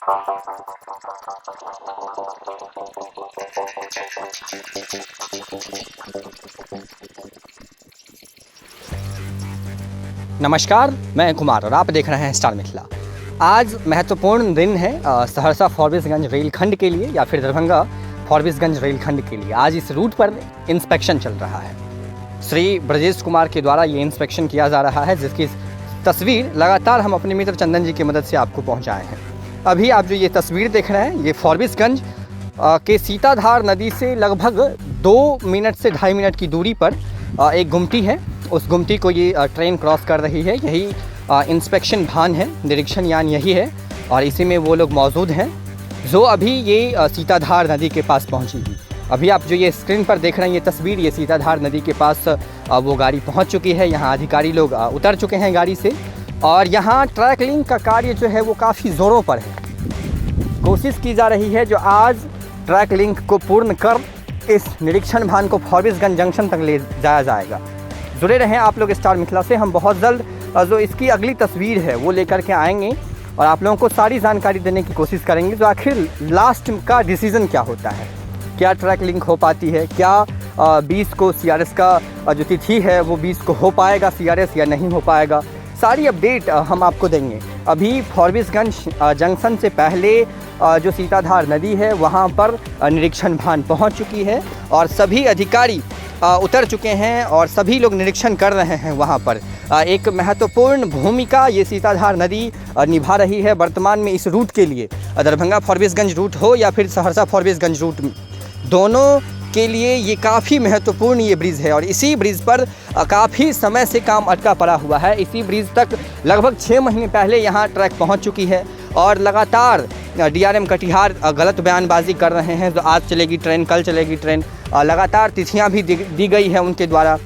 नमस्कार, मैं कुमार और आप देख रहे हैं स्टार मिथिला। आज महत्वपूर्ण दिन है सहरसा फॉरबिसगंज रेलखंड के लिए या फिर दरभंगा फॉरबिसगंज रेलखंड के लिए। आज इस रूट पर इंस्पेक्शन चल रहा है। श्री ब्रजेश कुमार के द्वारा ये इंस्पेक्शन किया जा रहा है, जिसकी तस्वीर लगातार हम अपने मित्र चंदन जी की मदद से आपको पहुंचाए हैं। अभी आप जो ये तस्वीर देख रहे हैं, ये फॉरबिसगंज के सीताधार नदी से लगभग 2 मिनट से 2.5 मिनट की दूरी पर एक गुमटी है। उस गुमटी को ये ट्रेन क्रॉस कर रही है। यही इंस्पेक्शन भान है, निरीक्षण यान यही है और इसी में वो लोग मौजूद हैं जो अभी ये सीताधार नदी के पास पहुंचेगी। अभी आप जो ये स्क्रीन पर देख रहे हैं ये तस्वीर, ये सीताधार नदी के पास वो गाड़ी पहुंच चुकी है। यहाँ अधिकारी लोग उतर चुके हैं गाड़ी से और यहाँ ट्रैक लिंक का कार्य जो है वो काफ़ी ज़ोरों पर है। कोशिश की जा रही है जो आज ट्रैक लिंक को पूर्ण कर इस निरीक्षण भान को फॉरबिसगंज जंक्शन तक ले जाया जाएगा। जुड़े रहें आप लोग स्टार मिथिला से। हम बहुत जल्द जो इसकी अगली तस्वीर है वो लेकर के आएंगे और आप लोगों को सारी जानकारी देने की कोशिश करेंगे जो आखिर लास्ट का डिसीज़न क्या होता है, क्या ट्रैक लिंक हो पाती है, क्या 20 को CRS का जो तिथि है वो 20 को हो पाएगा CRS या नहीं हो पाएगा। सारी अपडेट हम आपको देंगे। अभी फॉरबिसगंज जंक्शन से पहले जो सीताधार नदी है वहाँ पर निरीक्षण भान पहुँच चुकी है और सभी अधिकारी उतर चुके हैं और सभी लोग निरीक्षण कर रहे हैं। वहाँ पर एक महत्वपूर्ण भूमिका ये सीताधार नदी निभा रही है वर्तमान में इस रूट के लिए। दरभंगा फॉरबिसगंज रूट हो या फिर सहरसा फॉरबिसगंज रूट, दोनों के लिए ये काफ़ी महत्वपूर्ण ये ब्रिज है और इसी ब्रिज पर काफ़ी समय से काम अटका पड़ा हुआ है। इसी ब्रिज तक लगभग 6 महीने पहले यहाँ ट्रैक पहुँच चुकी है और लगातार DRM कटिहार गलत बयानबाजी कर रहे हैं। तो आज चलेगी ट्रेन, कल चलेगी ट्रेन, लगातार तिथियां भी दी गई है उनके द्वारा।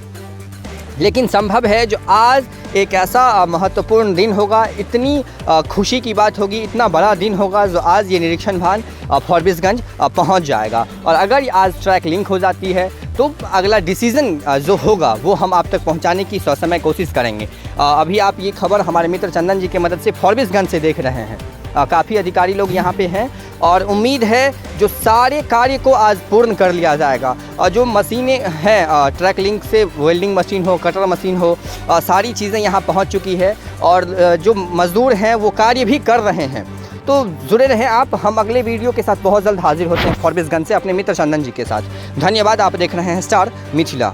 लेकिन संभव है जो आज एक ऐसा महत्वपूर्ण दिन होगा, इतनी खुशी की बात होगी, इतना बड़ा दिन होगा जो आज ये निरीक्षण भान फॉरबिसगंज पहुंच जाएगा। और अगर आज ट्रैक लिंक हो जाती है तो अगला डिसीज़न जो होगा वो हम आप तक पहुंचाने की ससमय कोशिश करेंगे। अभी आप ये खबर हमारे मित्र चंदन जी की मदद से फॉरबिसगंज से देख रहे हैं। काफ़ी अधिकारी लोग यहाँ पे हैं और उम्मीद है जो सारे कार्य को आज पूर्ण कर लिया जाएगा। और जो मशीनें हैं, ट्रैक लिंक से वेल्डिंग मशीन हो, कटर मशीन हो, सारी चीज़ें यहाँ पहुँच चुकी है और जो मज़दूर हैं वो कार्य भी कर रहे हैं। तो जुड़े रहें आप, हम अगले वीडियो के साथ बहुत जल्द हाजिर होते हैं फॉरबिसगंज से अपने मित्र चंदन जी के साथ। धन्यवाद। आप देख रहे हैं स्टार मिथिला।